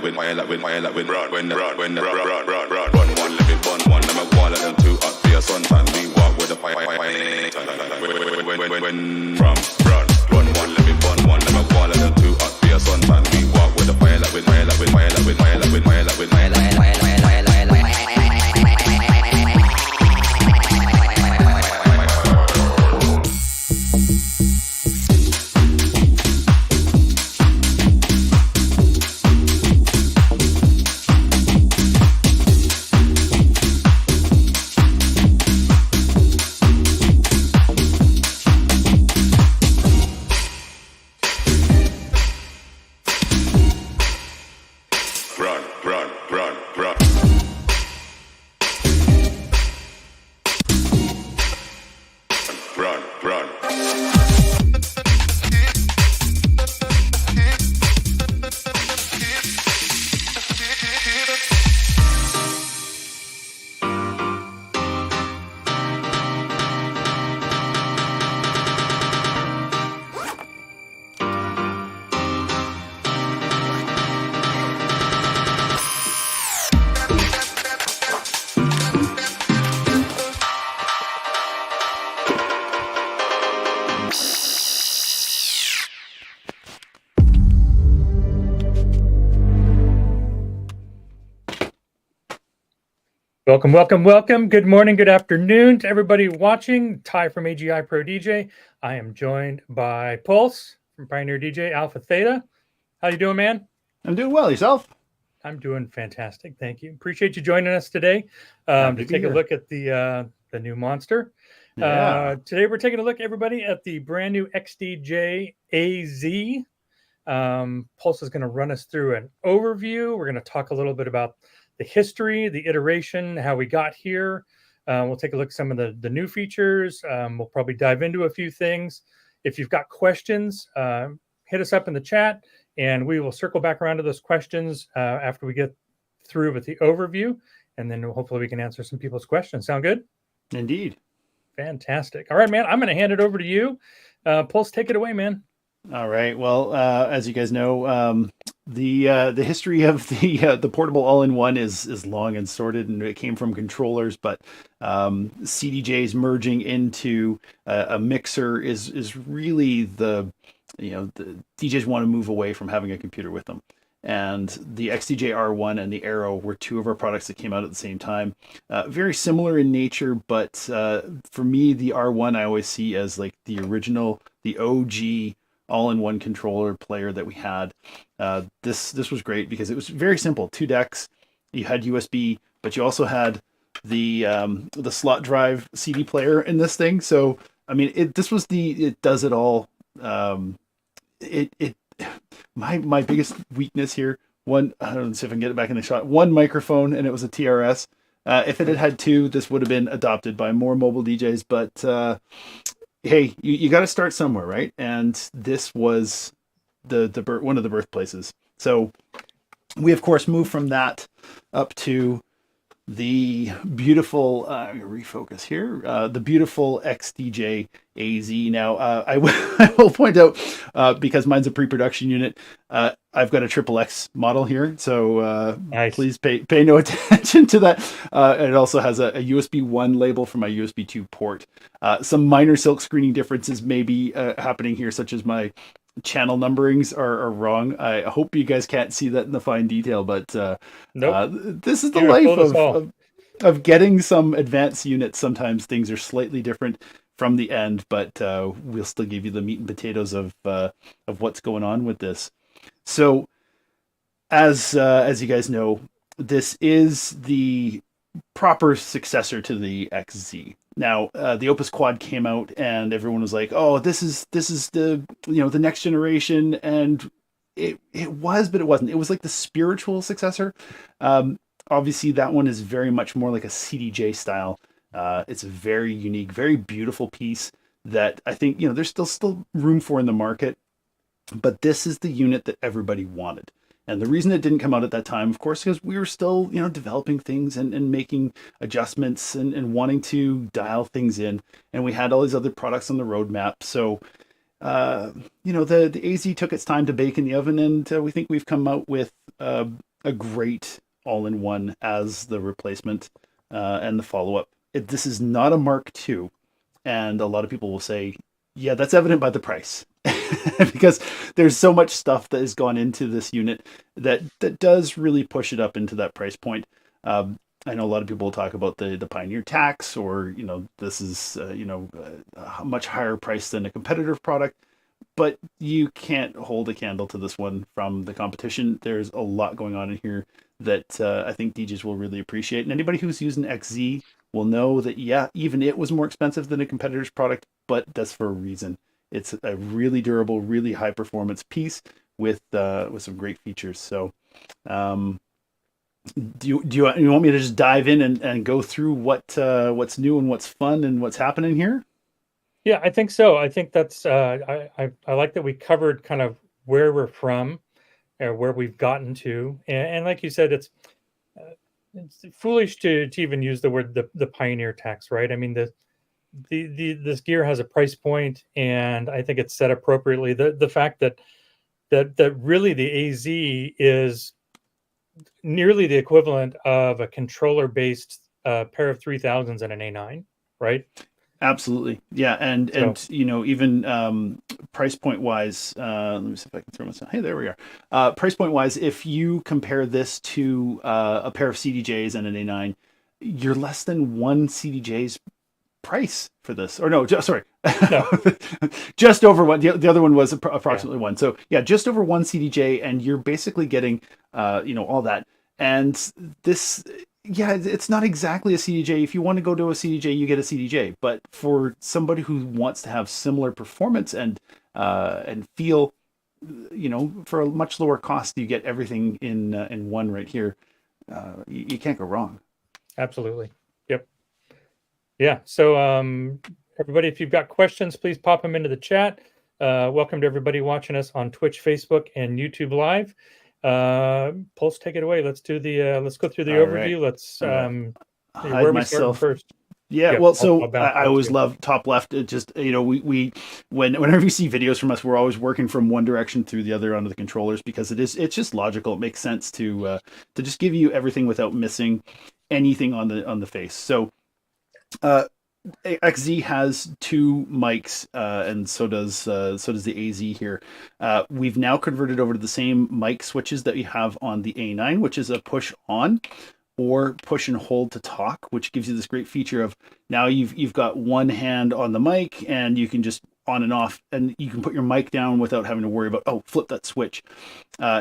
with run when run one living one I'm a wall of them two up for your suntan we walk with the fire when from run one living one I'm a wall of them two up for your suntan we walk with the fire with Welcome. Good morning, good afternoon to everybody watching. Ty from AGI Pro DJ. I am joined by Pulse from Pioneer DJ, AlphaTheta. How you doing, man? I'm doing well. Yourself? I'm doing fantastic. Thank you. Appreciate you joining us today to take a look at the new monster. Yeah. Today we're taking a look, everybody, at the brand new XDJ-AZ. Pulse is going to run us through an overview. We're going to talk a little bit about the history, the iteration, how we got here. We'll take a look at some of the new features. We'll probably dive into a few things. If you've got questions, hit us up in the chat, and we will circle back around to those questions after we get through with the overview, and then hopefully we can answer some people's questions. Sound good? Indeed. Fantastic. All right, man, I'm going to hand it over to you. Pulse, take it away, man. All right. Well, as you guys know, the history of the portable all-in-one is long and sordid, and it came from controllers. But CDJs merging into a mixer is really the DJs want to move away from having a computer with them. And the XDJ R1 and the Arrow were two of our products that came out at the same time. Very similar in nature, but for me, the R1 I always see as like the original, the OG all-in-one controller player that we had. This was great because it was very simple. 2 decks. You had USB, but you also had the slot drive CD player in this thing. So I mean, it does it all. My biggest weakness here. One, I don't know, see if I can get it back in the shot. One microphone, and it was a TRS. If it had had 2, this would have been adopted by more mobile DJs. But hey, you got to start somewhere, right? And this was one of the birthplaces. So we, of course, moved from that up to the beautiful, refocus here, the beautiful XDJ-AZ. Now, I will point out, because mine's a pre-production unit, I've got a XXX model here, so nice. Please pay no attention to that. It also has a USB 1 label for my USB 2 port. Some minor silk screening differences may be happening here, such as my channel numberings are wrong. I hope you guys can't see that in the fine detail, but nope. This is the life of getting some advanced units. Sometimes things are slightly different from the end, but we'll still give you the meat and potatoes of what's going on with this. So as you guys know, this is the proper successor to the XZ. Now, the Opus Quad came out, and everyone was like, "Oh, this is the the next generation," and it was, but it wasn't. It was like the spiritual successor. Obviously, that one is very much more like a CDJ style. It's a very unique, very beautiful piece that I think there's still room for in the market. But this is the unit that everybody wanted. And the reason it didn't come out at that time, of course, because we were still, developing things and making adjustments and wanting to dial things in. And we had all these other products on the roadmap. So, the AZ took its time to bake in the oven, and we think we've come out with a a great all-in-one as the replacement and the follow-up. This is not a Mark II, and a lot of people will say, yeah, that's evident by the price. Because there's so much stuff that has gone into this unit that does really push it up into that price point. I know a lot of people will talk about the Pioneer tax, or this is a much higher price than a competitive product, but you can't hold a candle to this one from the competition. There's a lot going on in here that I think DJs will really appreciate, and anybody who's using XZ will know that, yeah, even it was more expensive than a competitor's product, but that's for a reason. It's a really durable, really high performance piece with some great features. So do you want me to just dive in and go through what's new and what's fun and what's happening here? Yeah, I think so. I think that's I like that we covered kind of where we're from, where we've gotten to, and like you said, it's foolish to even use the word the pioneer tax, right? I mean, this gear has a price point, and I think it's set appropriately. The fact that really the AZ is nearly the equivalent of a controller based pair of 3000s and an A9, right? Absolutely. Yeah. And even price point wise, let me see if I can throw myself. Hey, there we are. Price point wise, if you compare this to a pair of CDJs and an A9, you're less than one CDJ's price for this. Or no, sorry. No. Just over one. The other one was approximately one. So yeah, just over one CDJ, and you're basically getting all that. And this, yeah, it's not exactly a CDJ. If you want to go to a CDJ, you get a CDJ. But for somebody who wants to have similar performance and feel, for a much lower cost, you get everything in one right here. You can't go wrong. Absolutely. Yep. Yeah. So everybody, if you've got questions, please pop them into the chat. Welcome to everybody watching us on Twitch, Facebook, and YouTube Live. Pulse, take it away. Let's go through the overview. Right. Let's hide where myself first. Yeah, well, so I always love top left. It just, whenever you see videos from us, we're always working from one direction through the other onto the controllers, because it's just logical. It makes sense to just give you everything without missing anything on the face. So XZ has two mics, and so does the AZ here. We've now converted over to the same mic switches that we have on the A9, which is a push on or push and hold to talk, which gives you this great feature of now you've got one hand on the mic and you can just on and off, and you can put your mic down without having to worry about, flip that switch.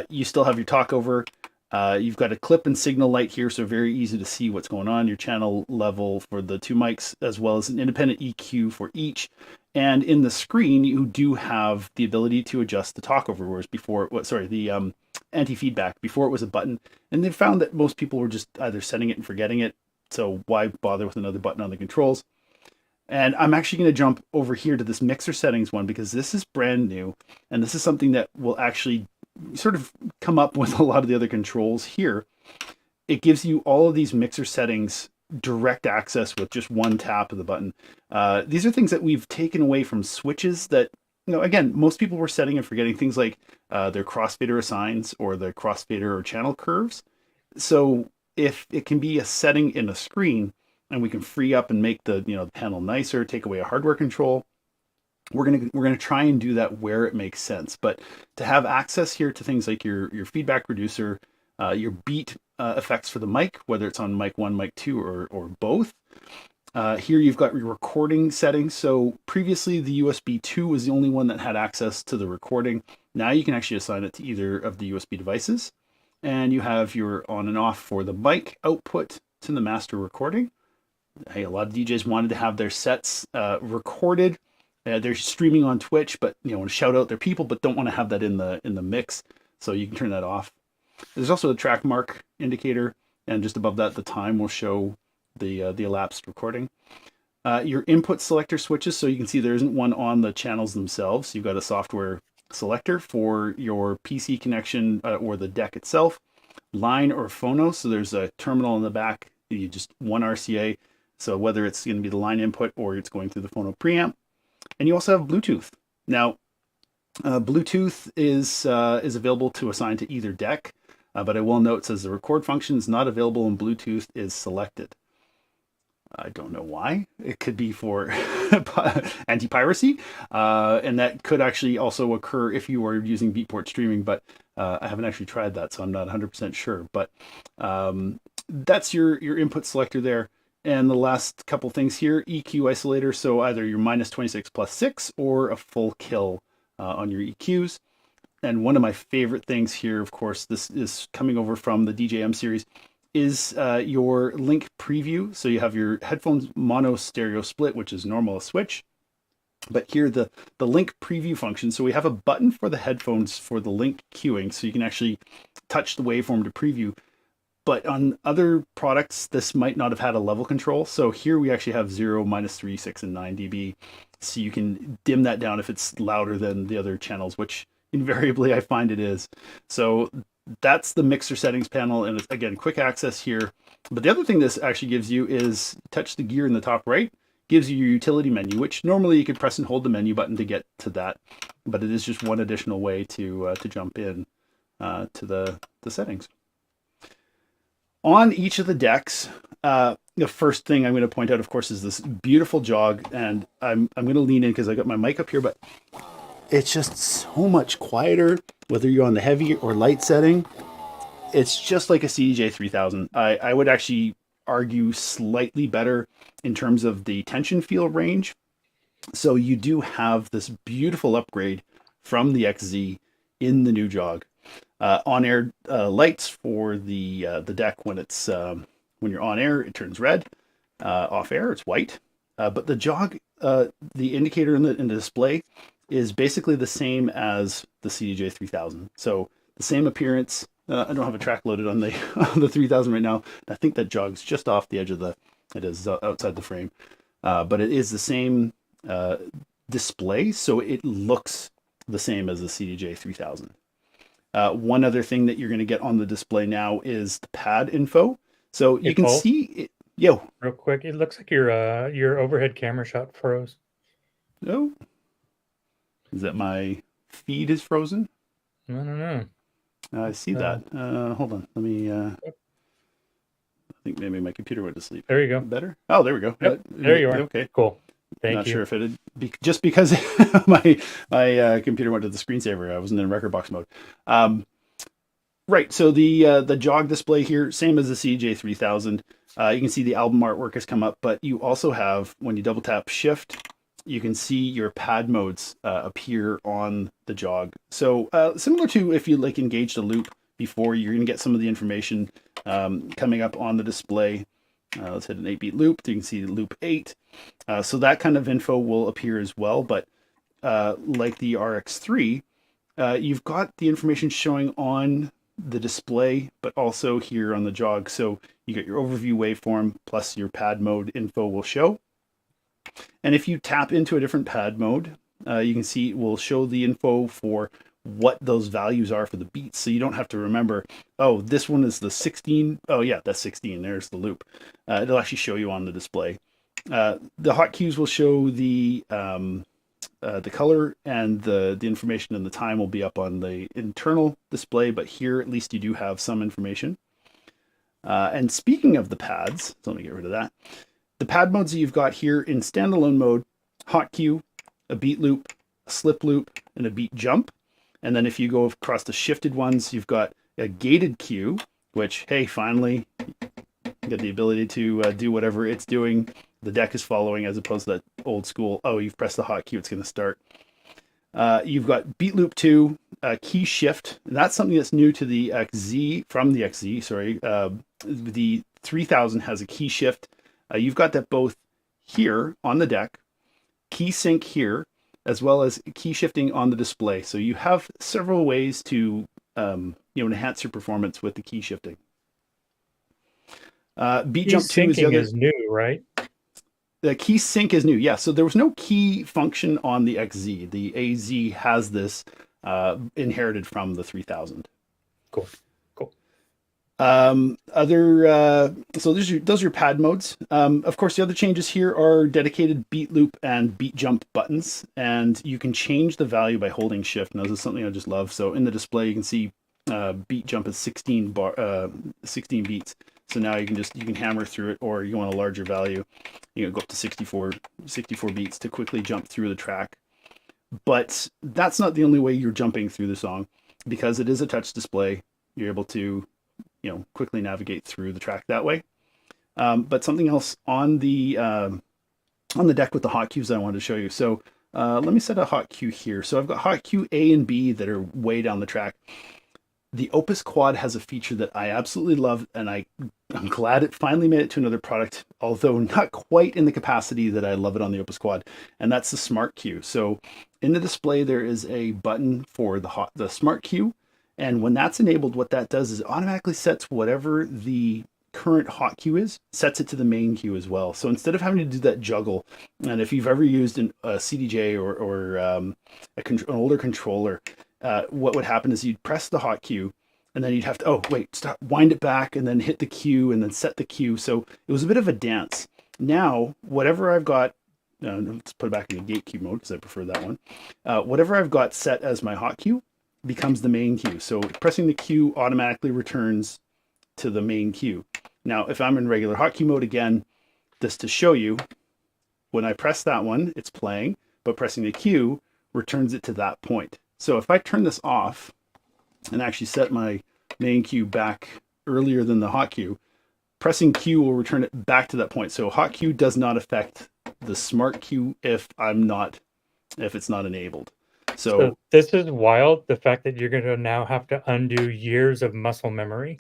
You still have your talk over. You've got a clip and signal light here, so very easy to see what's going on, your channel level for the two mics, as well as an independent EQ for each. And in the screen, you do have the ability to adjust the talk over, whereas before, the anti-feedback, before it was a button. And they found that most people were just either setting it and forgetting it, so why bother with another button on the controls? And I'm actually going to jump over here to this mixer settings one, because this is brand new, and this is something that will actually sort of come up with a lot of the other controls here. It gives you all of these mixer settings direct access with just one tap of the button. These are things that we've taken away from switches that, again, most people were setting and forgetting, things like their crossfader assigns or their crossfader or channel curves. So if it can be a setting in a screen and we can free up and make the panel nicer, take away a hardware control, we're gonna try and do that where it makes sense. But to have access here to things like your feedback reducer, your beat effects for the mic, whether it's on mic 1, mic 2, or both. Here you've got your recording settings. So previously the USB 2 was the only one that had access to the recording. Now you can actually assign it to either of the USB devices. And you have your on and off for the mic output to the master recording. Hey, a lot of DJs wanted to have their sets recorded. They're streaming on Twitch, but want to shout out their people, but don't want to have that in the mix. So you can turn that off. There's also a track mark indicator, and just above that, the time will show the elapsed recording. Your input selector switches, so you can see there isn't one on the channels themselves. You've got a software selector for your PC connection or the deck itself, line or phono. So there's a terminal in the back. You just one RCA. So whether it's going to be the line input or it's going through the phono preamp. And you also have Bluetooth. Now, Bluetooth is available to assign to either deck. But I will note, it says the record function is not available in Bluetooth is selected. I don't know why. It could be for anti-piracy, and that could actually also occur if you are using Beatport streaming, but I haven't actually tried that, so I'm not 100% sure. But that's your input selector there. And the last couple things here, EQ isolator, so either your -26 plus 6 or a full kill on your EQs. And one of my favorite things here, of course, this is coming over from the DJM series, is your link preview. So you have your headphones mono stereo split, which is normal switch. But here the link preview function. So we have a button for the headphones for the link queuing, so you can actually touch the waveform to preview. But on other products, this might not have had a level control. So here we actually have 0, -3, 6, and 9 dB. So you can dim that down if it's louder than the other channels, which invariably I find it is. So that's the mixer settings panel, and it's, again, quick access here. But the other thing this actually gives you is touch the gear in the top right, gives you your utility menu, which normally you could press and hold the menu button to get to that. But it is just one additional way to jump in to the settings. On each of the decks, the first thing I'm going to point out, of course, is this beautiful jog. And I'm going to lean in because I got my mic up here, but it's just so much quieter, whether you're on the heavy or light setting. It's just like a CDJ-3000. I would actually argue slightly better in terms of the tension field range. So you do have this beautiful upgrade from the XZ in the new jog. On-air lights for the deck when it's when you're on air, it turns red. Off air, it's white. But the jog, the indicator in the display is basically the same as the CDJ-3000. So the same appearance. I don't have a track loaded on the on the 3000 right now. I think that jog's just off the edge of it is outside the frame. But it is the same display, so it looks the same as the CDJ-3000. One other thing that you're going to get on the display now is the pad info. So you can see it. Yo, real quick, it looks like your overhead camera shot froze. No, is that my feed is frozen? I don't know. I see that. Hold on, let me. I think maybe my computer went to sleep. There you go. Better. Oh, there we go. Yep, there you are. Okay, cool. Thank Not you. sure if it had, just because my computer went to the screensaver. I wasn't in Rekordbox mode. Right. So the jog display here, same as the CDJ-3000. You can see the album artwork has come up, but you also have, when you double tap shift, you can see your pad modes appear on the jog. So similar to if you like engaged a loop before, you're going to get some of the information coming up on the display. Let's hit an 8-beat loop. You can see loop 8. So that kind of info will appear as well. But like the RX3, you've got the information showing on the display, but also here on the jog. So you get your overview waveform plus your pad mode info will show. And if you tap into a different pad mode, you can see it will show the info for what those values are for the beats. So you don't have to remember, oh, this one is the 16. Oh yeah, that's 16. There's the loop. It'll actually show you on the display. The hotkeys will show the color, and the information and the time will be up on the internal display, but here at least you do have some information. And speaking of the pads, so let me get rid of that. The pad modes that you've got here in standalone mode, hot cue, a beat loop, a slip loop, and a beat jump. And then if you go across the shifted ones, you've got a gated cue, which, hey, finally, you get the ability to do whatever it's doing. The deck is following, as opposed to that old school, oh, you've pressed the hot cue, it's going to start. You've got beat loop 2, key shift. And that's something that's new to the XZ, from the XZ, sorry. The 3000 has a key shift. You've got that both here on the deck, key sync here, as well as key shifting on the display. So you have several ways to enhance your performance with the key shifting. Beat jump 2 is the other. Is new, right? The key sync is new, yeah. So there was no key function on the XZ. The AZ has this inherited from the 3000. Cool. So those are your pad modes. Of course, the other changes here are dedicated beat loop and beat jump buttons, and you can change the value by holding shift. Now, this is something I just love. So in the display, you can see beat jump is 16 beats. So now you can hammer through it, or you want a larger value, you know, go up to 64 beats to quickly jump through the track. But that's not the only way you're jumping through the song, because it is a touch display. You're able to, you know, quickly navigate through the track that way. But something else on the deck with the hot cues I wanted to show you. So let me set a hot cue here. So I've got hot cue A and B that are way down the track. The Opus Quad has a feature that I absolutely love, and I'm glad it finally made it to another product, although not quite in the capacity that I love it on the Opus Quad, and that's the Smart Cue. So in the display, there is a button for the Smart Cue, and when that's enabled, what that does is it automatically sets whatever the current hot cue is, sets it to the main cue as well. So instead of having to do that juggle, and if you've ever used a CDJ or an older controller, what would happen is you'd press the hot cue, and then you'd have to, stop, wind it back, and then hit the cue, and then set the cue. So it was a bit of a dance. Now, whatever I've got, let's put it back in the gate cue mode because I prefer that one. Whatever I've got set as my hot cue becomes the main cue. So pressing the cue automatically returns to the main cue. Now, if I'm in regular hot cue mode again, just to show you, when I press that one, it's playing, but pressing the cue returns it to that point. So if I turn this off and actually set my main cue back earlier than the hot cue, pressing cue will return it back to that point. So hot cue does not affect the Smart Cue if it's not enabled. So this is wild. The fact that you're going to now have to undo years of muscle memory.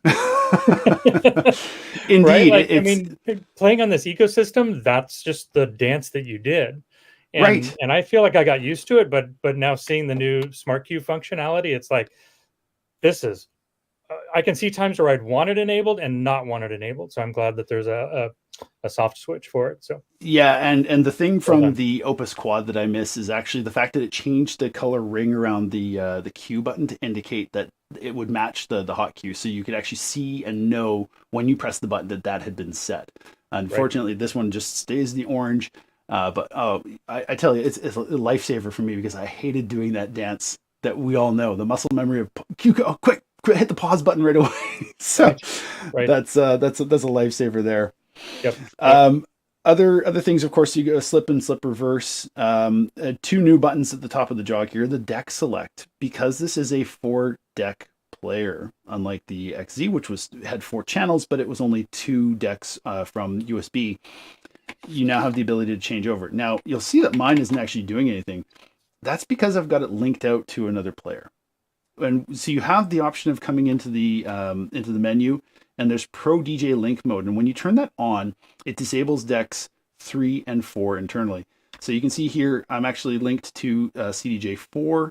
Indeed. Right? Like, I mean, playing on this ecosystem, that's just the dance that you did. And, right. And I feel like I got used to it, but now seeing the new Smart Cue functionality, it's like, this is, I can see times where I'd want it enabled and not want it enabled. So I'm glad that there's a soft switch for it. So yeah, and the thing from the Opus Quad that I miss is actually the fact that it changed the color ring around the cue button to indicate that it would match the hot cue, so you could actually see and know when you press the button that had been set. Unfortunately, this one just stays the orange. But I tell you, it's a lifesaver for me because I hated doing that dance that we all know, the muscle memory of cue. Oh, quick, hit the pause button right away. So that's a lifesaver there. Yep. Other things, of course, you go slip and slip reverse. Two new buttons at the top of the jog here. The deck select, because this is a 4-deck player, unlike the XZ, which had 4 channels, but it was only 2 decks from USB. You now have the ability to change over. Now you'll see that mine isn't actually doing anything. That's because I've got it linked out to another player. And so you have the option of coming into the menu, and there's Pro DJ Link mode. And when you turn that on, it disables decks 3 and 4 internally. So you can see here, I'm actually linked to CDJ4,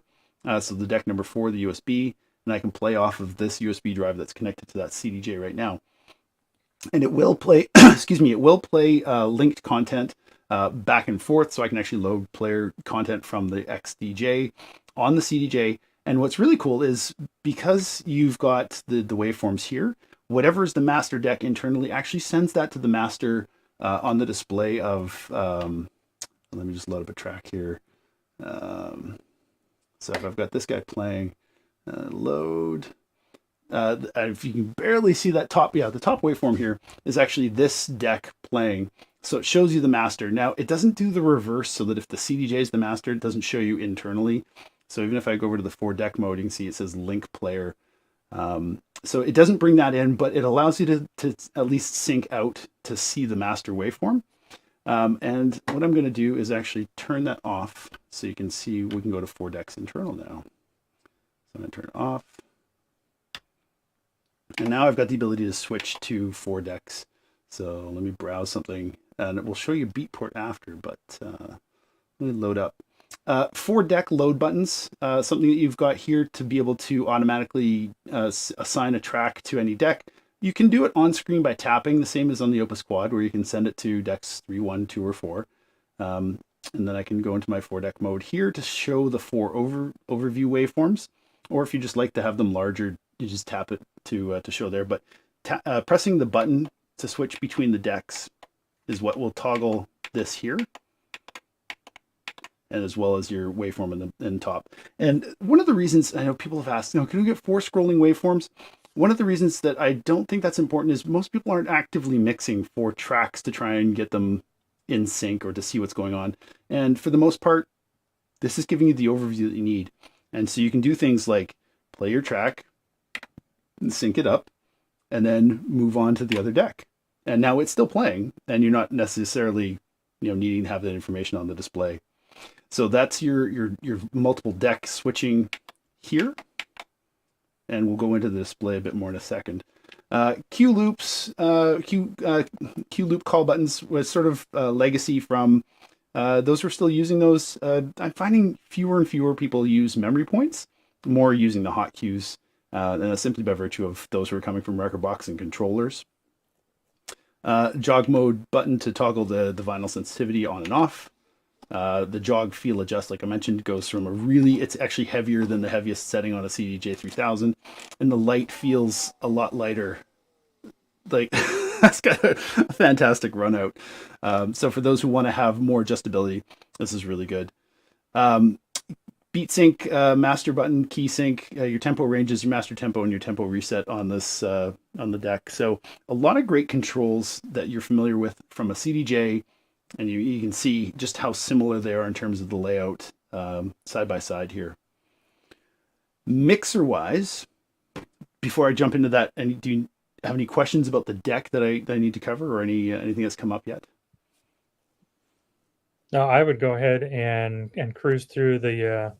so the deck number 4, the USB, and I can play off of this USB drive that's connected to that CDJ right now. And it will play, it will play linked content back and forth, so I can actually load player content from the XDJ on the CDJ. And what's really cool is because you've got the waveforms here, whatever is the master deck internally actually sends that to the master on the display of, let me just load up a track here. So if I've got this guy playing, load, if you can barely see that top, the top waveform here is actually this deck playing. So it shows you the master. Now it doesn't do the reverse, so that if the CDJ is the master, it doesn't show you internally. So even if I go over to the 4-deck mode, you can see it says link player. So it doesn't bring that in, but it allows you to at least sync out to see the master waveform. And what I'm going to do is actually turn that off so you can see, we can go to 4-decks internal now. So I'm going to turn it off. And now I've got the ability to switch to 4-decks. So let me browse something, and it will show you Beatport after, but let me load up. 4-deck load buttons, something that you've got here to be able to automatically assign a track to any deck. You can do it on screen by tapping, the same as on the Opus Quad, where you can send it to decks 3, 1, 2, or 4. And then I can go into my 4-deck mode here to show the 4 overview waveforms. Or if you just like to have them larger, you just tap it to show there. But pressing the button to switch between the decks is what will toggle this here. and as well as your waveform in the top. And one of the reasons I know people have asked, can we get 4 scrolling waveforms? One of the reasons that I don't think that's important is most people aren't actively mixing 4 tracks to try and get them in sync or to see what's going on. And for the most part, this is giving you the overview that you need. And so you can do things like play your track and sync it up and then move on to the other deck. And now it's still playing and you're not necessarily, needing to have that information on the display. So that's your multiple deck switching here. And we'll go into the display a bit more in a second. Q loops, Q loop call buttons was sort of legacy from those who are still using those. I'm finding fewer and fewer people use memory points, more using the hotkeys, and that's simply by virtue of those who are coming from Rekordbox and controllers. Jog mode button to toggle the vinyl sensitivity on and off. The jog feel adjust, like I mentioned, goes from it's actually heavier than the heaviest setting on a CDJ-3000, and the light feels a lot lighter. Like, that's got a fantastic run out. So for those who want to have more adjustability, this is really good. Beat sync, master button, key sync, your tempo ranges, your master tempo, and your tempo reset on this on the deck. So a lot of great controls that you're familiar with from a CDJ, and you can see just how similar they are in terms of the layout side by side here. Mixer-wise, before I jump into that, do you have any questions about the deck that I need to cover, or anything that's come up yet? No, I would go ahead and cruise through the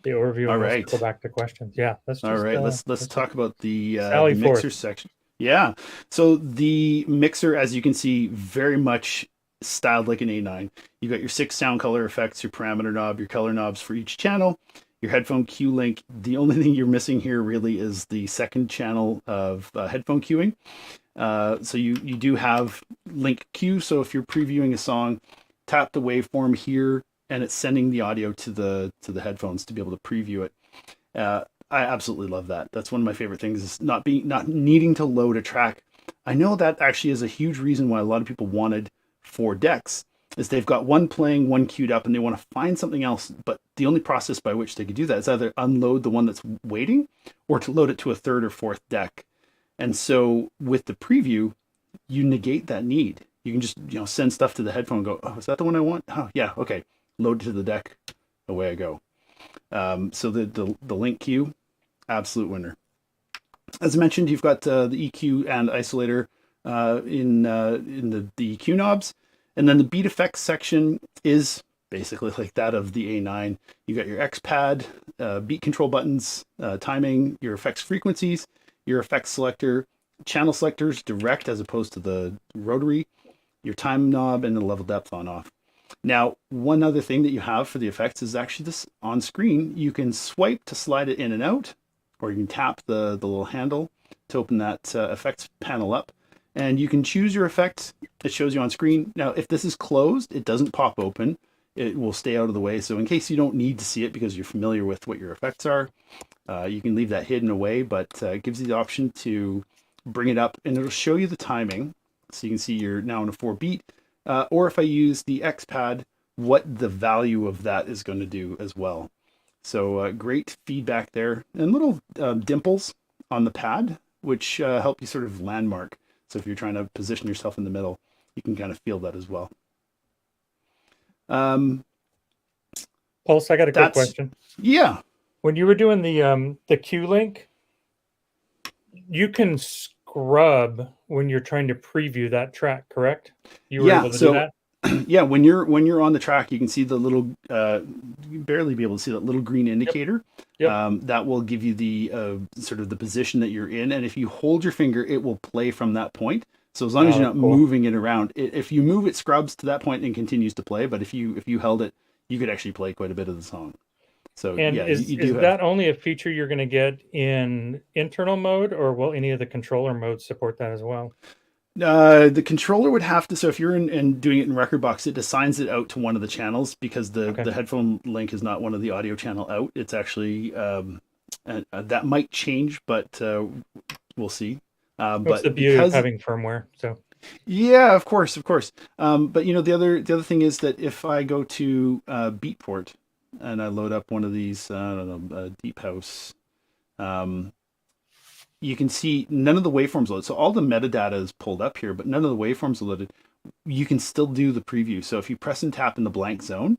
overview. All and right. Go back to questions. Yeah, let's just, all right. Let's talk about the forth. mixer section. Yeah. So the mixer, as you can see, very much styled like an A9. You got your 6 sound color effects, your parameter knob, your color knobs for each channel, your headphone cue link. The only thing you're missing here really is the second channel of headphone cueing. So you do have link cue. So if you're previewing a song, tap the waveform here, and it's sending the audio to the headphones to be able to preview it. I absolutely love that. That's one of my favorite things, is not needing to load a track. I know that actually is a huge reason why a lot of people wanted 4 decks, is they've got one playing, one queued up, and they want to find something else. But the only process by which they could do that is either unload the one that's waiting or to load it to a 3rd or 4th deck. And so with the preview, you negate that need. You can just send stuff to the headphone and go, oh, is that the one I want? Oh yeah, okay. Load it to the deck, away I go. So the link queue, absolute winner. As I mentioned, you've got the EQ and isolator in the EQ knobs, and then the beat effects section is basically like that of the A9. You got your X pad, beat control buttons, timing, your effects frequencies, your effects selector, channel selectors direct as opposed to the rotary, your time knob, and the level depth on off. Now, one other thing that you have for the effects is actually this on screen. You can swipe to slide it in and out, or you can tap the little handle to open that effects panel up. And you can choose your effect. It shows you on screen. Now, if this is closed, it doesn't pop open. It will stay out of the way. So in case you don't need to see it because you're familiar with what your effects are, you can leave that hidden away, but it gives you the option to bring it up, and it'll show you the timing. So you can see you're now in a 4 beat. Or if I use the X pad, what the value of that is going to do as well. So great feedback there, and little dimples on the pad, which help you sort of landmark. So if you're trying to position yourself in the middle, you can kind of feel that as well. Pulse, I got a quick question. Yeah. When you were doing the Q link, you can scrub when you're trying to preview that track, correct? You were able to do that? Yeah, when you're on the track, you can see the little you barely be able to see that little green indicator. Yep. That will give you the sort of the position that you're in, and if you hold your finger, it will play from that point. So as long as you're not moving it around, if you move, it scrubs to that point and continues to play. But if you held it, you could actually play quite a bit of the song. So and yeah, is that only a feature you're going to get in internal mode, or will any of the controller modes support that as well? The controller would have to. So if you're doing it in Rekordbox, it assigns it out to one of the channels, because the headphone link is not one of the audio channel out. It's actually that might change, but we'll see. What's the beauty of having firmware? So Yeah, of course, of course. But the other thing is that if I go to Beatport and I load up one of these, I don't know, Deep House, um, you can see none of the waveforms loaded. So all the metadata is pulled up here, but none of the waveforms are loaded. You can still do the preview. So if you press and tap in the blank zone,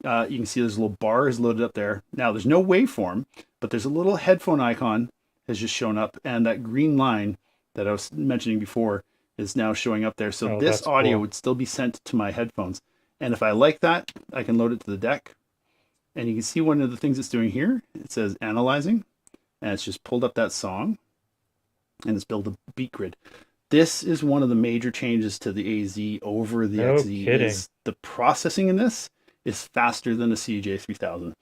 you can see there's a little bar is loaded up there. Now there's no waveform, but there's a little headphone icon has just shown up, and that green line that I was mentioning before is now showing up there. So Oh, this that's audio cool. would still be sent to my headphones. And if I like that, I can load it to the deck. And you can see one of the things it's doing here. It says analyzing, and it's just pulled up that song, and it's built a beat grid. This is one of the major changes to the AZ over the No XZ kidding. is the processing in this is faster than the CDJ-3000.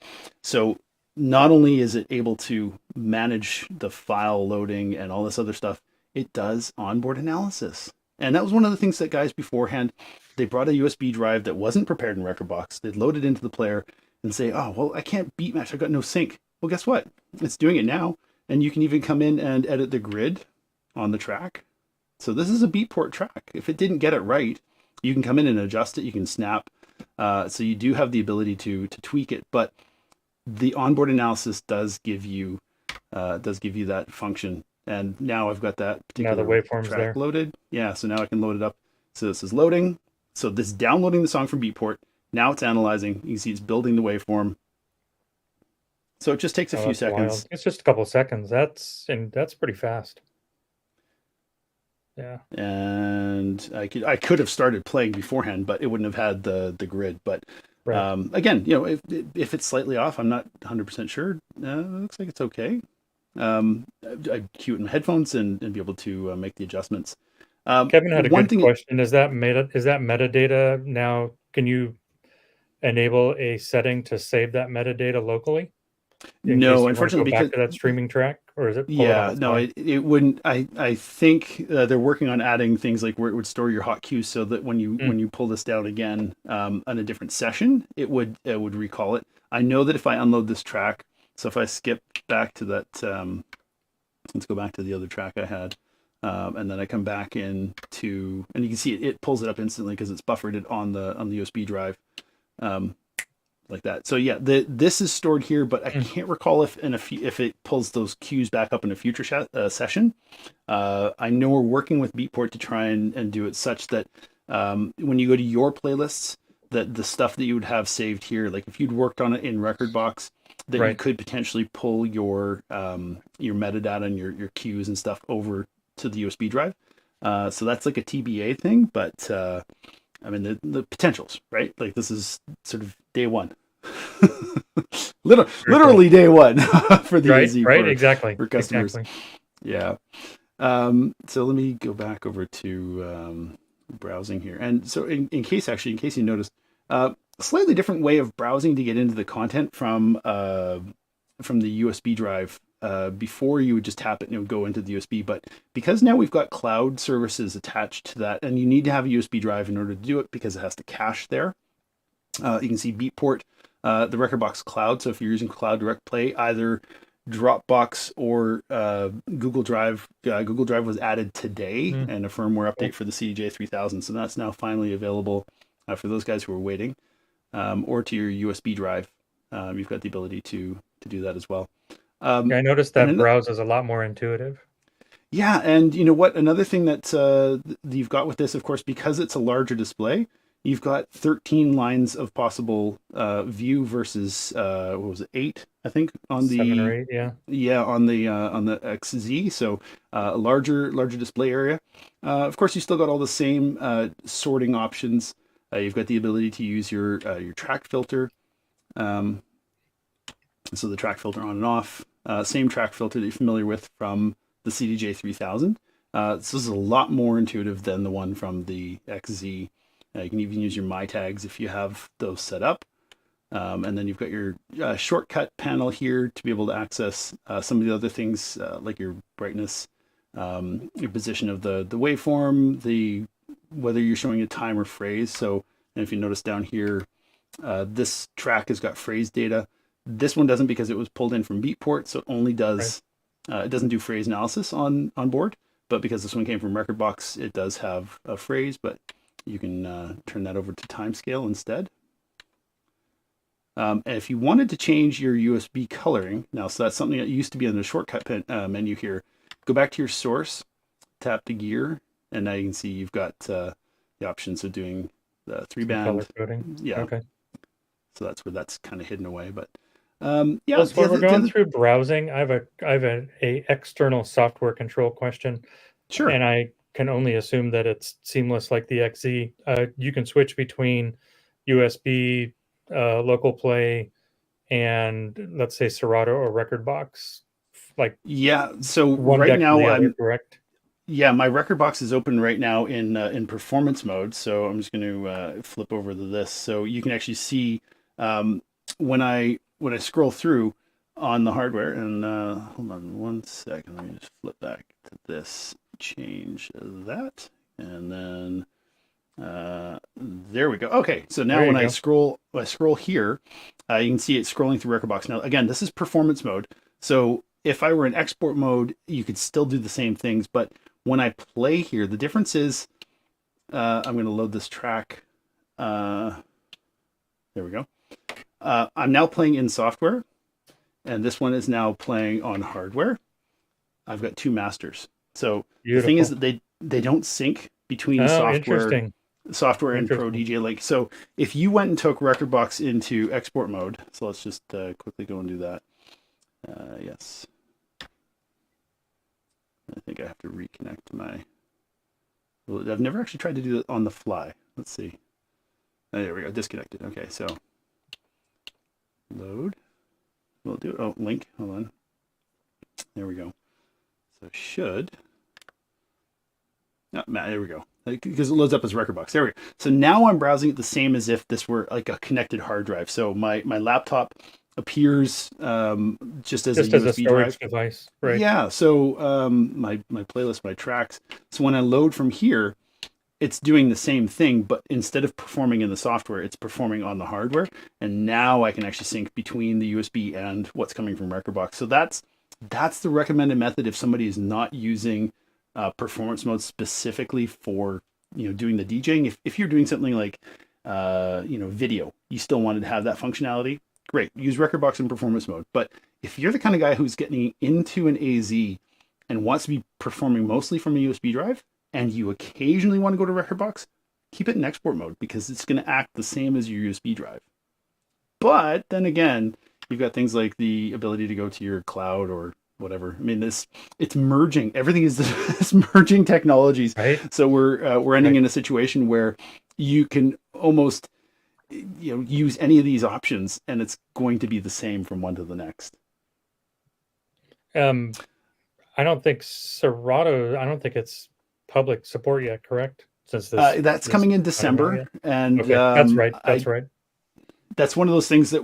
So not only is it able to manage the file loading and all this other stuff, it does onboard analysis. And that was one of the things that guys beforehand, they brought a USB drive that wasn't prepared in Rekordbox. They'd load it into the player and say, oh, well, I can't beat match. I've got no sync. Well, guess what? It's doing it now. And you can even come in and edit the grid on the track. So this is a Beatport track. If it didn't get it right, you can come in and adjust it. You can snap. So you do have the ability to tweak it, but the onboard analysis does give you that function. And now I've got that Now the particular waveform's track there. loaded. Yeah, so now I can load it up. So this is loading. So this is downloading the song from Beatport. Now it's analyzing. You can see it's building the waveform. So it just takes a few That's seconds. wild. It's just a couple of seconds. That's pretty fast. Yeah. And I could have started playing beforehand, but it wouldn't have had the grid. But Right. again, if it's slightly off, I'm not 100% sure. It looks like it's okay. I'd cue it in my headphones and be able to make the adjustments. Kevin had a One good thing, question. Is that metadata now? Can you enable a setting to save that metadata locally in case no, you want to unfortunately, go back because to that streaming track, or is it pull it on yeah, its no, own? it wouldn't. I think they're working on adding things like where it would store your hotkeys so that when you pull this down again on a different session, it would recall it. I know that if I unload this track, so if I skip back to that, let's go back to the other track I had, and then I come back in to, and you can see it pulls it up instantly because it's buffered it on the USB drive. Like that. So yeah, this is stored here, but I can't recall if it pulls those cues back up in a future session. I know we're working with Beatport to try and do it such that when you go to your playlists, that the stuff that you would have saved here, like if you'd worked on it in Rekordbox, that you Right. could potentially pull your metadata and your cues and stuff over to the USB drive. So that's like a TBA thing, but I mean the potentials, right? Like this is sort of day one. Literally day one for the Right. AZ Right. Exactly. for customers. Exactly. Yeah. So let me go back over to browsing here. And so in case you noticed, a slightly different way of browsing to get into the content from the USB drive. Before you would just tap it and it would go into the USB, but because now we've got cloud services attached to that, and you need to have a USB drive in order to do it because it has to cache there. You can see Beatport, the Rekordbox Cloud. So if you're using Cloud Direct Play, either Dropbox or Google Drive. Google Drive was added today and a firmware update for the CDJ-3000. So that's now finally available for those guys who are waiting, or to your USB drive. You've got the ability to do that as well. Yeah, I noticed that browse is a lot more intuitive. Yeah, and you know what? Another thing that you've got with this, of course, because it's a larger display, you've got 13 lines of possible view versus what was it, 8? I think on 7 or 8, yeah. on the XZ. So a larger display area. Of course, you still got all the same sorting options. You've got the ability to use your track filter. So the track filter on and off. Same track filter that you're familiar with from the CDJ-3000. This is a lot more intuitive than the one from the XZ. You can even use your My tags if you have those set up. And then you've got your shortcut panel here to be able to access some of the other things like your brightness, your position of the waveform, whether you're showing a time or phrase. So and if you notice down here, this track has got phrase data. This one doesn't because it was pulled in from Beatport, so it only does it doesn't do phrase analysis on board, but because this one came from Rekordbox, it does have a phrase, but you can turn that over to timescale instead. And if you wanted to change your USB coloring, now, so that's something that used to be on the shortcut menu here. Go back to your source, tap the gear, and now you can see you've got the options of doing the 3-band color coding. Yeah. Okay. So that's where that's kind of hidden away. But yeah. Well, so we're going through browsing. I have a external software control question. Sure. And I can only assume that it's seamless like the XZ. You can switch between USB, local play, and let's say Serato or Rekordbox. Like yeah. So right now I'm correct. Yeah, my Rekordbox is open right now in performance mode. So I'm just going to flip over to this, so you can actually see when I scroll through on the hardware. And hold on one second, let me just flip back to this, change that, and then there we go. Okay, so now when I scroll here, you can see it scrolling through Rekordbox. Now again, this is performance mode, so if I were in export mode, you could still do the same things, but when I play here, the difference is, I'm going to load this track. There we go. I'm now playing in software, and this one is now playing on hardware. I've got 2 masters. So the thing is that they don't sync between software and Pro DJ Link. So if you went and took Rekordbox into export mode, so let's just quickly go and do that. Yes. I think I have to reconnect my... Well, I've never actually tried to do it on the fly. Let's see. Oh, there we go. Disconnected. Okay, so load. We'll do it. Oh, link. Hold on. There we go. So should... Oh, there we go. Because it loads up as Rekordbox. There we go. So now I'm browsing it the same as if this were like a connected hard drive. So my laptop appears just as a USB storage drive device, right? Yeah. So my playlist, my tracks. So when I load from here, it's doing the same thing, but instead of performing in the software, it's performing on the hardware. And now I can actually sync between the USB and what's coming from Rekordbox. So that's the recommended method if somebody is not using performance mode specifically for doing the DJing. If you're doing something like video, you still wanted to have that functionality. Great, use Rekordbox in performance mode. But if you're the kind of guy who's getting into an AZ and wants to be performing mostly from a USB drive, and you occasionally want to go to Rekordbox, keep it in export mode because it's going to act the same as your USB drive. But then again, you've got things like the ability to go to your cloud or whatever. I mean, it's merging. Everything is this merging technologies. Right. So we're ending in a situation where you can almost use any of these options and it's going to be the same from one to the next. I don't think Serato, I don't think it's public support yet, correct? Since that's coming in December, and that's right. That's right. That's one of those things that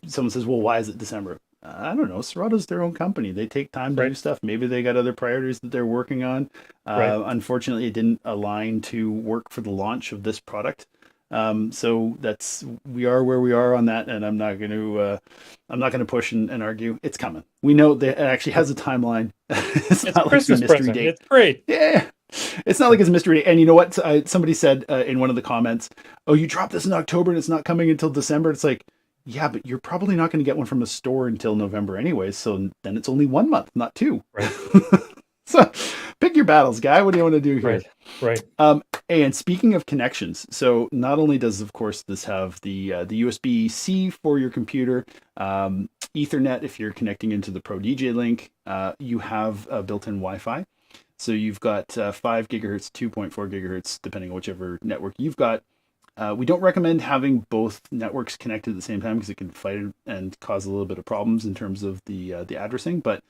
someone says, well, why is it December? I don't know. Serato's their own company. They take time to do stuff. Maybe they got other priorities that they're working on. Unfortunately, it didn't align to work for the launch of this product. So we are where we are on that, and I'm not going to push and argue. It's coming. We know that it actually has a timeline. it's not like Christmas a mystery present. date. It's great. Yeah. It's not like it's a mystery. And you know what? Somebody said in one of the comments, oh, you dropped this in October and it's not coming until December. It's like, yeah, but you're probably not going to get one from a store until November anyways. So then it's only 1 month, not 2. Right. So pick your battles, guy. What do you want to do here? Right. And speaking of connections, so not only does, of course, this have the USB-C for your computer, Ethernet if you're connecting into the Pro DJ link, you have built-in Wi-Fi. So you've got 5 gigahertz, 2.4 gigahertz, depending on whichever network you've got. We don't recommend having both networks connected at the same time because it can fight and cause a little bit of problems in terms of the addressing. But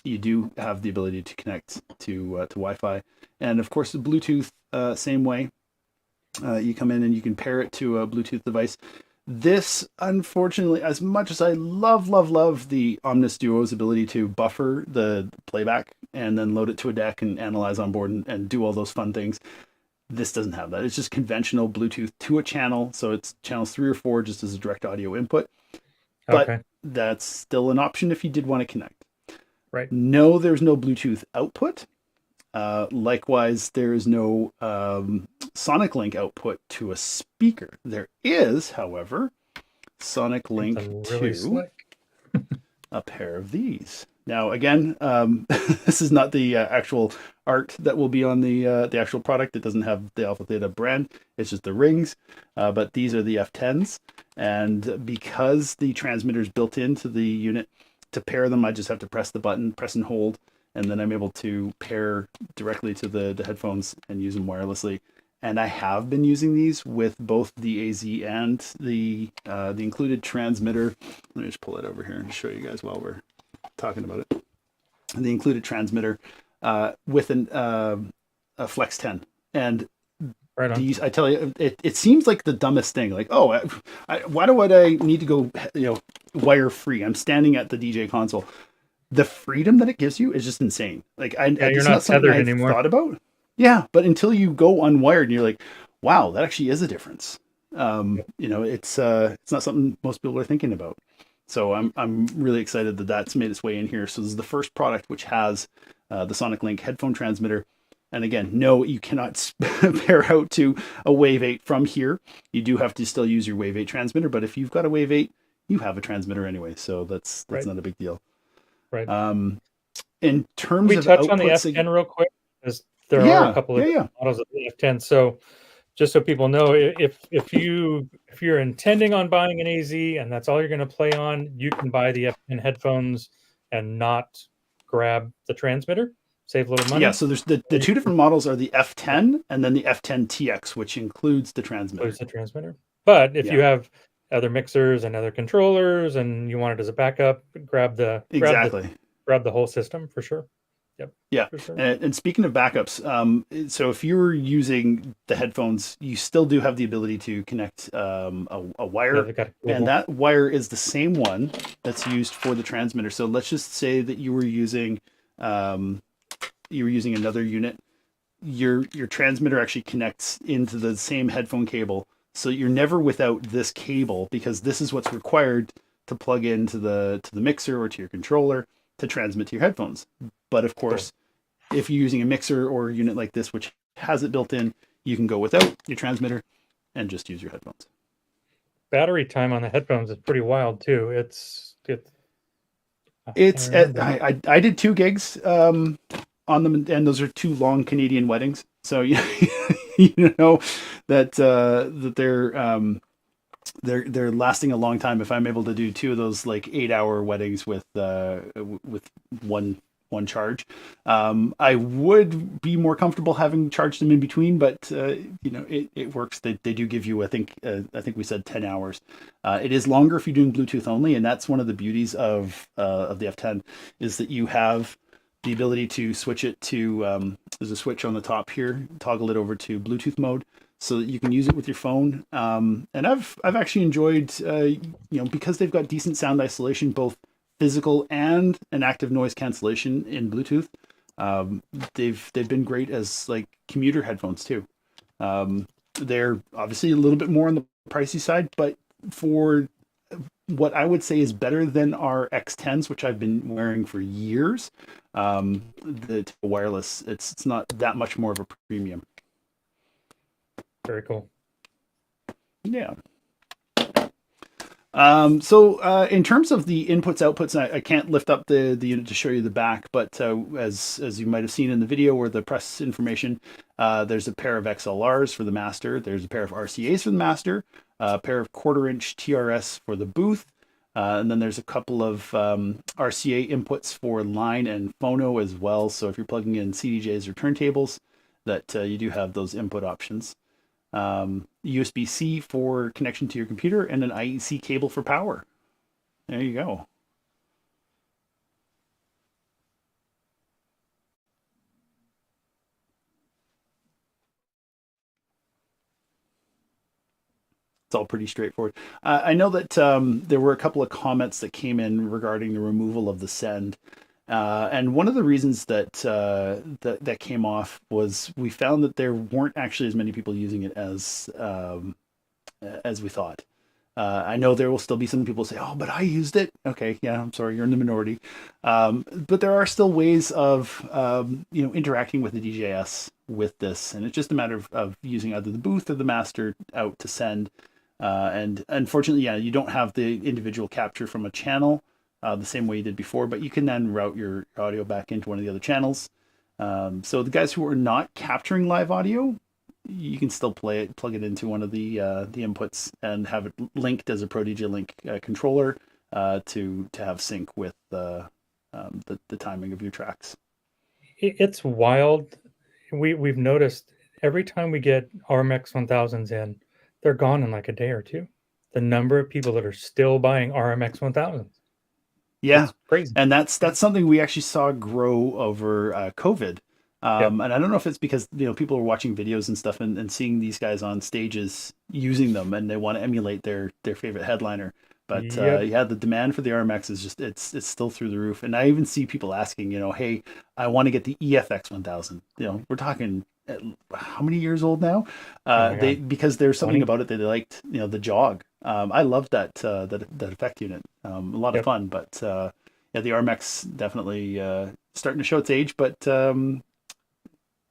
you do have the ability to connect to Wi-Fi, and of course the Bluetooth same way. You come in and you can pair it to a Bluetooth device. This, unfortunately, as much as I love the Omnis Duo's ability to buffer the playback and then load it to a deck and analyze on board and do all those fun things, this doesn't have that. It's just conventional Bluetooth to a channel. So it's channels 3 or 4 just as a direct audio input. But that's still an option if you did want to connect. Right. No, there's no Bluetooth output. Likewise, there is no sonic link output to a speaker. There is, however, sonic link really to slick. a pair of these. Now, again, this is not the actual art that will be on the actual product. It doesn't have the AlphaTheta brand. It's just the rings. But these are the F10s. And because the transmitter is built into the unit, to pair them, I just have to press the button, press and hold, and then I'm able to pair directly to the headphones and use them wirelessly. And I have been using these with both the AZ and the included transmitter. Let me just pull it over here and show you guys while we're talking about it. And the included transmitter with a Flex 10. And Right on. these, I tell you, it seems like the dumbest thing. Like, oh, why would I need to go, wire free? I'm standing at the DJ console. The freedom that it gives you is just insane. Like, you're not tethered anymore. Thought about. Yeah, but until you go unwired, and you're like, wow, that actually is a difference. It's not something most people are thinking about. So I'm really excited that that's made its way in here. So this is the first product which has the Sonic Link headphone transmitter. And again, no, you cannot pair out to a Wave 8 from here. You do have to still use your Wave 8 transmitter, but if you've got a Wave 8, you have a transmitter anyway, so that's Right. not a big deal. Right. In terms we of touch on the F10 real quick, because there are a couple of models of the F10. So just so people know, if you're intending on buying an AZ and that's all you're going to play on, you can buy the F10 headphones and not grab the transmitter. Save a little money. Yeah, so there's the two different models are the F10 and then the F10TX, which includes the transmitter. But if you have other mixers and other controllers and you want it as a backup, grab the whole system for sure. Yep. Yeah. For sure. And speaking of backups, so if you're using the headphones, you still do have the ability to connect a wire, and that wire is the same one that's used for the transmitter. So let's just say that you were using another unit. Your transmitter actually connects into the same headphone cable, so you're never without this cable, because this is what's required to plug into the mixer or to your controller to transmit to your headphones. But of course, if you're using a mixer or a unit like this which has it built in, you can go without your transmitter and just use your headphones. Battery time on the headphones is pretty wild too. I did 2 gigs on them, and those are 2 long Canadian weddings. So you know that they're lasting a long time if I'm able to do 2 of those like 8-hour weddings with one charge. I would be more comfortable having charged them in between, but it works. They do give you, I think we said 10 hours. It is longer if you're doing Bluetooth only, and that's one of the beauties of the F10 is that you have the ability to switch it to there's a switch on the top here, toggle it over to Bluetooth mode, so that you can use it with your phone. And I've actually enjoyed, because they've got decent sound isolation, both physical and an active noise cancellation in Bluetooth. They've been great as like commuter headphones too. They're obviously a little bit more on the pricey side, but for what I would say is better than our X10s, which I've been wearing for years, the wireless, it's not that much more of a premium. Very cool. Yeah. So in terms of the inputs, outputs, I can't lift up the unit to show you the back, but as you might have seen in the video or the press information, there's a pair of XLRs for the master. There's a pair of RCAs for the master, a pair of 1/4-inch TRS for the booth, and then there's a couple of RCA inputs for line and phono as well. So if you're plugging in CDJs or turntables, that you do have those input options. USB-C for connection to your computer, and an IEC cable for power. There you go. It's all pretty straightforward. I know that there were a couple of comments that came in regarding the removal of the send. And one of the reasons that that came off was we found that there weren't actually as many people using it as we thought. I know there will still be some people say, "Oh, but I used it." Okay, yeah, I'm sorry, you're in the minority. But there are still ways of interacting with the DJS with this, and it's just a matter of using either the booth or the master out to send. And unfortunately, yeah, you don't have the individual capture from a channel the same way you did before, but you can then route your audio back into one of the other channels. So the guys who are not capturing live audio, you can still play it, plug it into one of the inputs, and have it linked as a Pro DJ Link controller to have sync with the timing of your tracks. It's wild. We've noticed every time we get RMX 1000s in, they're gone in like a day or two. The number of people that are still buying RMX 1000s. Yeah, it's crazy. And that's something we actually saw grow over COVID. And I don't know if it's because people are watching videos and stuff and seeing these guys on stages using them, and they want to emulate their favorite headliner. But yeah, the demand for the RMX is just it's still through the roof. And I even see people asking, hey, I want to get the EFX 1000. We're talking how many years old now? Because there's something 20. about it that they liked. The jog. I loved that effect unit. A lot of fun, but yeah, the RMX definitely starting to show its age, but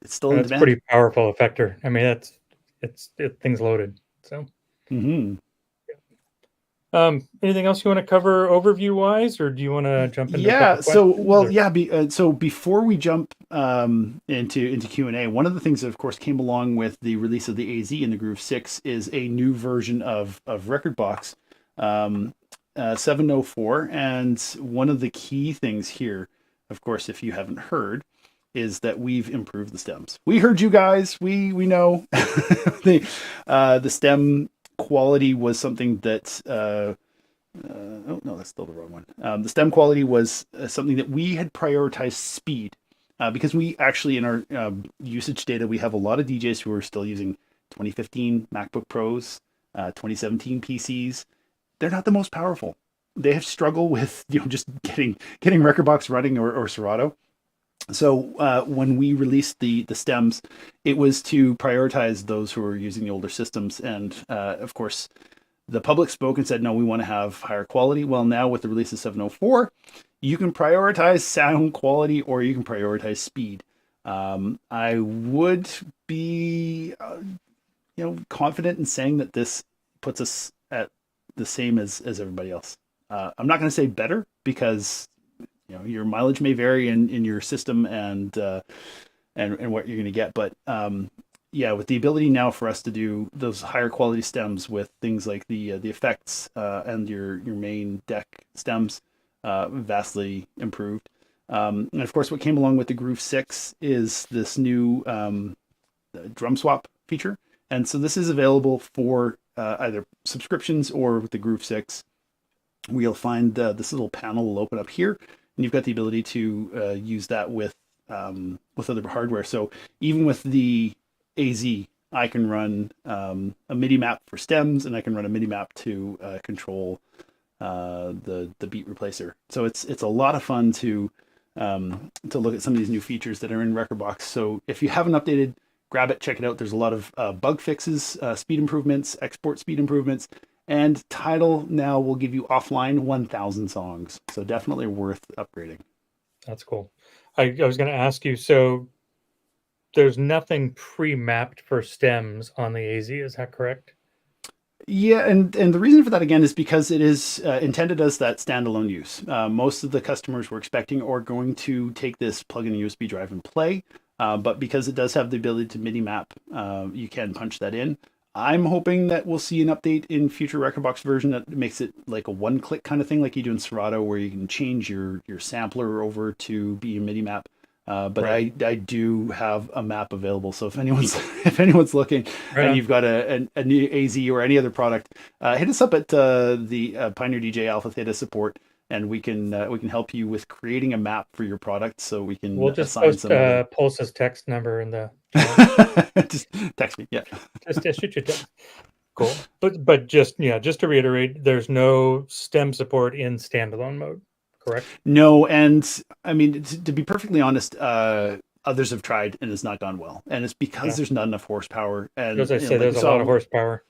it's still in demand. It's pretty powerful effector. I mean, it's thing's loaded. So. Mm-hmm. Anything else you want to cover overview wise, or do you want to jump into so before we jump into Q&A, one of the things that of course came along with the release of the AZ and the Groove 6 is a new version of Rekordbox 704, and one of the key things here, of course, if you haven't heard, is that we've improved the stems. We heard you guys. We know the stem quality was something that oh no, that's still the wrong one. The stem quality was something that we had prioritized speed because we actually in our usage data, we have a lot of DJs who are still using 2015 MacBook Pros, 2017 PCs. They're not the most powerful. They have struggled with just getting Rekordbox running or Serato. So when we released the stems, it was to prioritize those who are using the older systems. And of course, the public spoke and said, no, we want to have higher quality. Well, now with the release of 704, you can prioritize sound quality or you can prioritize speed. I would be confident in saying that this puts us at the same as everybody else. I'm not going to say better because your mileage may vary in your system and what you're going to get, but yeah, with the ability now for us to do those higher quality stems with things like the effects and your main deck stems, vastly improved. And of course, what came along with the Groove 6 is this new drum swap feature, and so this is available for either subscriptions or with the Groove 6. We'll find this little panel will open up here, and you've got the ability to use that with other hardware. So even with the AZ, I can run a MIDI map for stems, and I can run a MIDI map to control the beat replacer. So it's a lot of fun to look at some of these new features that are in Rekordbox. So if you haven't updated, grab it, check it out. There's a lot of bug fixes, speed improvements, export speed improvements. And Tidal now will give you offline 1,000 songs. So definitely worth upgrading. That's cool. I was going to ask you, so there's nothing pre-mapped for stems on the AZ, is that correct? Yeah, and the reason for that, again, is because it is intended as that standalone use. Most of the customers we're expecting are going to take this, plug in a USB drive and play. But because it does have the ability to MIDI map, you can punch that in. I'm hoping that we'll see an update in future Rekordbox version that makes it like a one-click kind of thing, like you do in Serato, where you can change your sampler over to be a MIDI map. But right. I do have a map available, so if anyone's looking and you've got a new AZ or any other product, hit us up at the Pioneer DJ AlphaTheta support, and we can help you with creating a map for your product, so we can. We'll just post Pulse's text number in the. Just text me, yeah. just shoot your text. Cool, but just to reiterate, there's no stem support in standalone mode, correct? No, and I mean to be perfectly honest, others have tried and it's not gone well, and it's because there's not enough horsepower. And as I say, there's a lot of horsepower.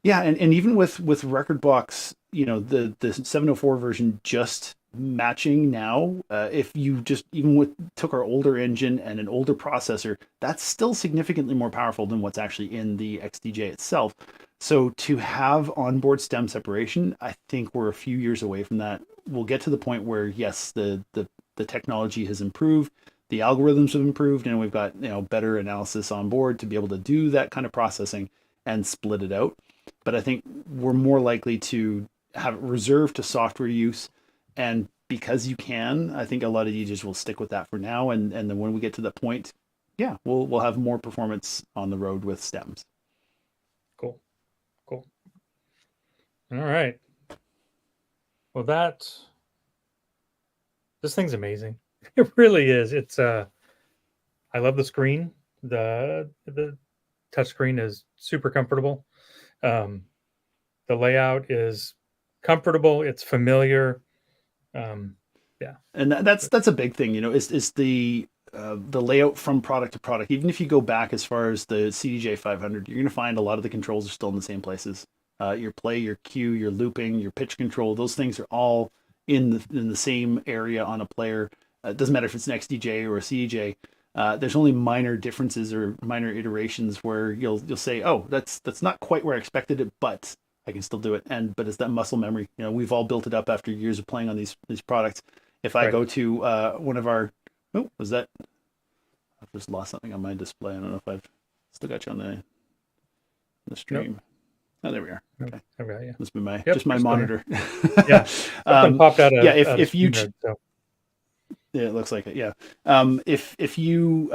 Yeah, and even with Rekordbox, the 704 version just matching now, if you just even took our older engine and an older processor, that's still significantly more powerful than what's actually in the XDJ itself. So to have onboard stem separation, I think we're a few years away from that. We'll get to the point where yes, the technology has improved, the algorithms have improved, and we've got better analysis on board to be able to do that kind of processing and split it out. But I think we're more likely to have it reserved to software use. And because you can, I think a lot of DJs will stick with that for now. And then when we get to that point, yeah, we'll have more performance on the road with stems. Cool. All right. Well, this thing's amazing. It really is. It's I love the screen. The touch screen is super comfortable. The layout is comfortable. It's familiar. Yeah, and that's a big thing. Is the layout from product to product. Even if you go back as far as the CDJ 500, you're going to find a lot of the controls are still in the same places. Your play, your cue, your looping, your pitch control, those things are all in the same area on a player. It doesn't matter if it's an XDJ or a CDJ. There's only minor differences or minor iterations where you'll say, oh, that's not quite where I expected it, but I can still do it. But it's that muscle memory. We've all built it up after years of playing on these products. If I go to one of our, was that? I've just lost something on my display. I don't know if I've still got you on the stream. Nope. Oh, there we are. Okay. Okay, yeah. Must be just my monitor. Yeah. Something popped out of if you so. Yeah, it looks like it. Yeah. If you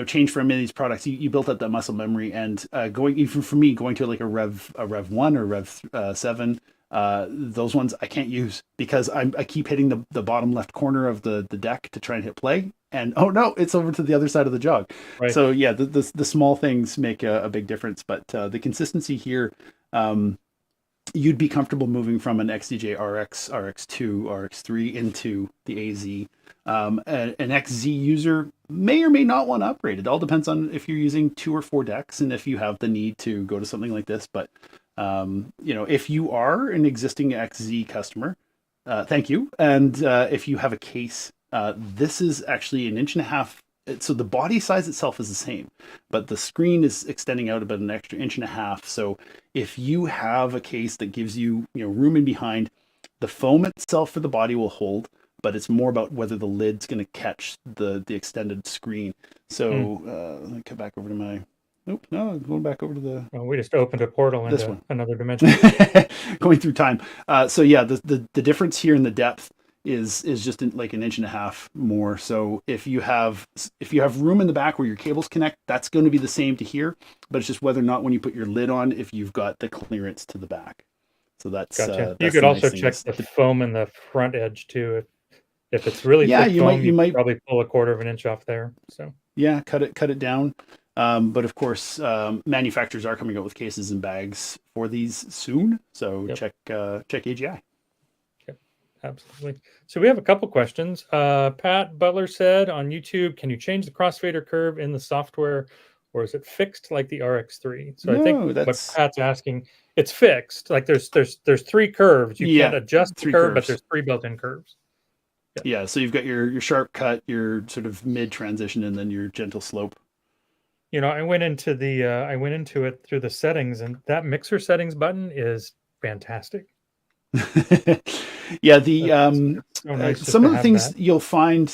change from any of these products, you built up that muscle memory, and going even for me going to like a Rev 1 or Rev 7, those ones I can't use because I keep hitting the bottom left corner of the deck to try and hit play, and oh no, it's over to the other side of the jog. Right. So yeah, the small things make a big difference, but the consistency here. You'd be comfortable moving from an XDJ RX, RX2, RX3 into the AZ. An XZ user may or may not want to upgrade. It all depends on if you're using 2 or 4 decks and if you have the need to go to something like this. But, if you are an existing XZ customer, thank you. And if you have a case, this is actually 1.5 inches. So the body size itself is the same, but the screen is extending out about an extra 1.5 inches. So if you have a case that gives you, room in behind, the foam itself for the body will hold, but it's more about whether the lid's going to catch the extended screen. So let me come back over to my. Nope, no, I'm going back over to the. Well, we just opened a portal into another dimension. Going through time. So yeah, the difference here in the depth is just like 1.5 inches more. So if you have room in the back where your cables connect, that's going to be the same to here, but it's just whether or not when you put your lid on, if you've got the clearance to the back. So that's gotcha. You could also check the foam in the front edge too. If it's really thick foam, you might probably pull 1/4 inch off there. So yeah, cut it down. But of course, manufacturers are coming out with cases and bags for these soon. So check AGI. Absolutely. So we have a couple questions. Pat Butler said on YouTube, can you change the crossfader curve in the software, or is it fixed like the RX3? So I think what Pat's asking, it's fixed. Like there's 3 curves. You can't adjust the curve, but there's 3 built-in curves. Yeah. So you've got your sharp cut, your sort of mid transition, and then your gentle slope. I went into it through the settings, and that mixer settings button is fantastic. Yeah, some of the things you'll find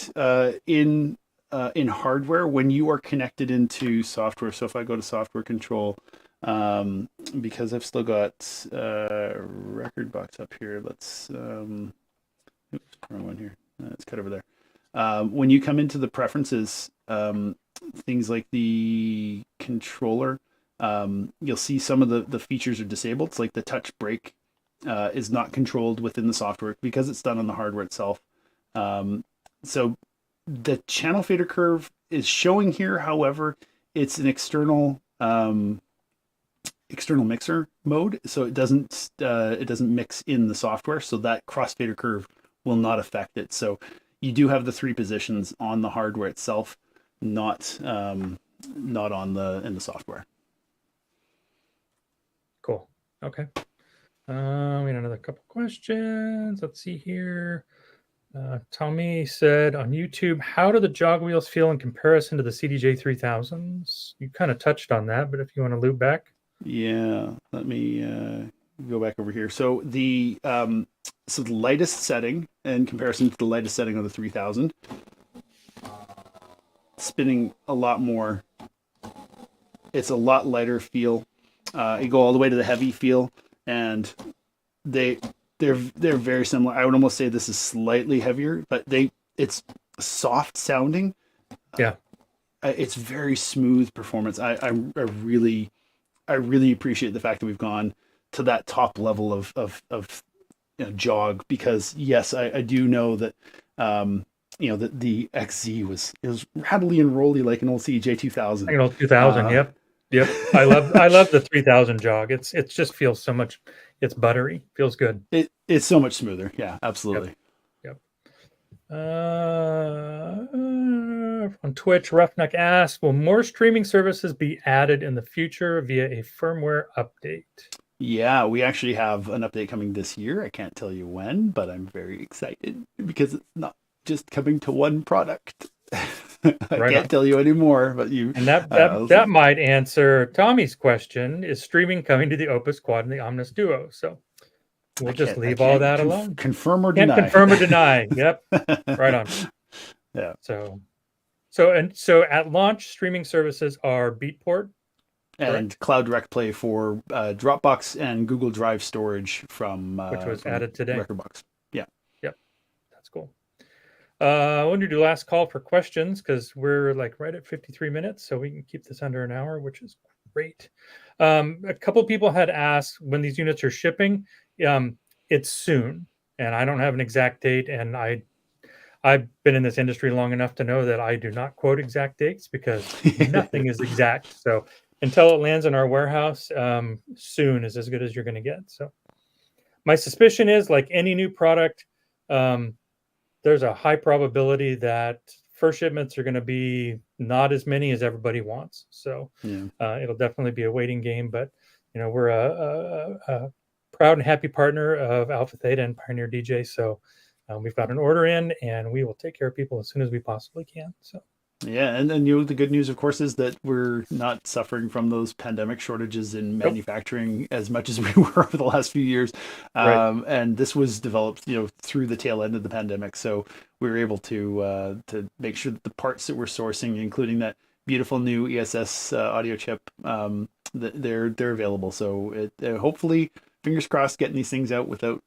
in hardware when you are connected into software. So if I go to software control, because I've still got Rekordbox up here. Let's wrong one here. It's cut over there. When you come into the preferences, things like the controller, you'll see some of the features are disabled. It's like the touch brake. Is not controlled within the software because it's done on the hardware itself. So the channel fader curve is showing here. However, it's an external mixer mode, so it doesn't mix in the software. So that crossfader curve will not affect it. So you do have the 3 positions on the hardware itself, not in the software. Cool. Okay. We had another couple questions. Let's see here. Tommy said on YouTube, how do the jog wheels feel in comparison to the CDJ-3000s? You kind of touched on that, but if you want to loop back. Yeah, let me go back over here. So the lightest setting in comparison to the lightest setting of the 3000, spinning a lot more. It's a lot lighter feel. You go all the way to the heavy feel, and they're very similar. I would almost say this is slightly heavier, but it's soft sounding. Yeah, it's very smooth performance. I really appreciate the fact that we've gone to that top level of jog, because yes, I do know that that the XZ was rattly and rolly like an old CDJ-2000. Like an old 2000. Yep. I love the 3000 jog. It just feels so much. It's buttery. Feels good. It's so much smoother. Yeah, absolutely. Yep. On Twitch, Roughneck asks, will more streaming services be added in the future via a firmware update? Yeah, we actually have an update coming this year. I can't tell you when, but I'm very excited because it's not just coming to one product. I can't tell you anymore, but that might answer Tommy's question: is streaming coming to the Opus Quad and the Omnis Duo? So we'll just leave all that alone. Confirm or deny. Confirm or deny. Yep, right on. Yeah. So at launch, streaming services are Beatport and Cloud Direct Play for Dropbox and Google Drive storage from which was added today. Rekordbox. Yeah. Yep. That's cool. I wanted to do last call for questions because we're like right at 53 minutes, so we can keep this under an hour, which is great. A couple of people had asked when these units are shipping. It's soon, and I don't have an exact date, and I've been in this industry long enough to know that I do not quote exact dates because nothing is exact. So until it lands in our warehouse, soon is as good as you're going to get. So my suspicion is, like any new product, there's a high probability that first shipments are going to be not as many as everybody wants. So it'll definitely be a waiting game. But we're a proud and happy partner of AlphaTheta and Pioneer DJ. So we've got an order in, and we will take care of people as soon as we possibly can. So. Yeah, and then the good news, of course, is that we're not suffering from those pandemic shortages in manufacturing as much as we were over the last few years. And this was developed, through the tail end of the pandemic. So we were able to make sure that the parts that we're sourcing, including that beautiful new ESS audio chip, they're available. So hopefully, fingers crossed, getting these things out without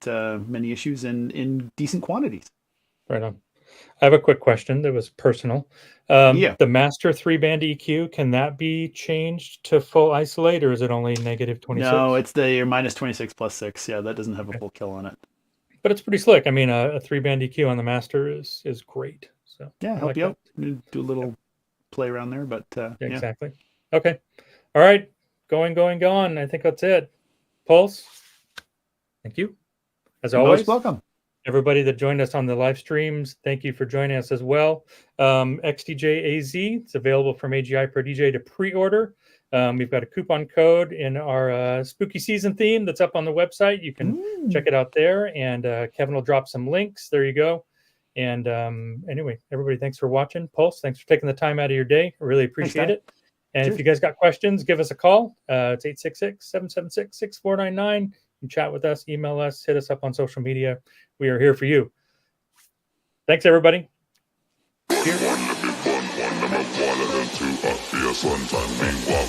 many issues and in decent quantities. Right on. I have a quick question that was personal. The master 3-band EQ, can that be changed to full isolate, or is it only negative 26? No, it's the minus 26 plus 6. Yeah, that doesn't have a full kill on it. But it's pretty slick. I mean, a 3-band EQ on the master is great. So yeah, help you out. Do a little play around there, but exactly. Okay. All right. Going. I think that's it. Pulse, thank you. As always, welcome. Everybody that joined us on the live streams, thank you for joining us as well. XDJ-AZ, it's available from AGI per DJ to pre-order. We've got a coupon code in our spooky season theme that's up on the website. You can check it out there, and Kevin will drop some links. There you go. And anyway, everybody, thanks for watching. Pulse, thanks for taking the time out of your day. I really appreciate it. And if you guys got questions, give us a call. It's 866-776-6499. You can chat with us, email us, hit us up on social media. We are here for you. Thanks, everybody. Cheers.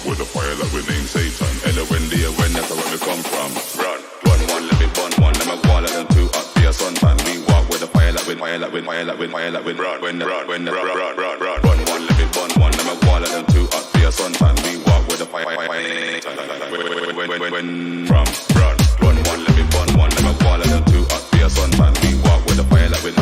With the fire that we name Satan. And when that's where we come from. Run, one, let me burn one. Let me go let them two up for your suntan. We walk with the fire that we run, run, one, let me burn one. Let me go let them two up for your suntan. We walk with the fire from run, one, let me burn one. Let me go let them two up for your suntan. We walk with the fire that we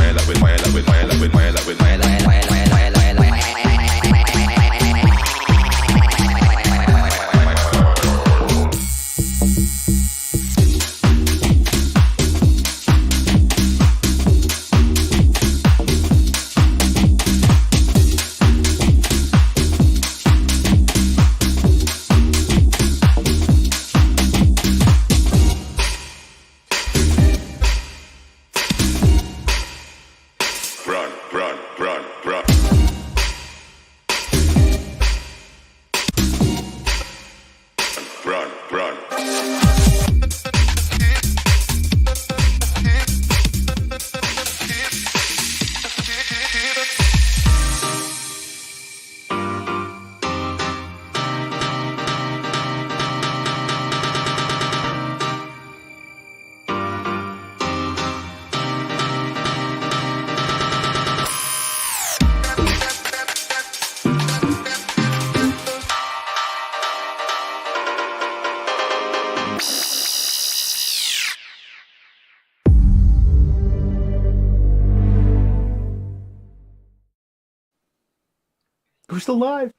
We're still live.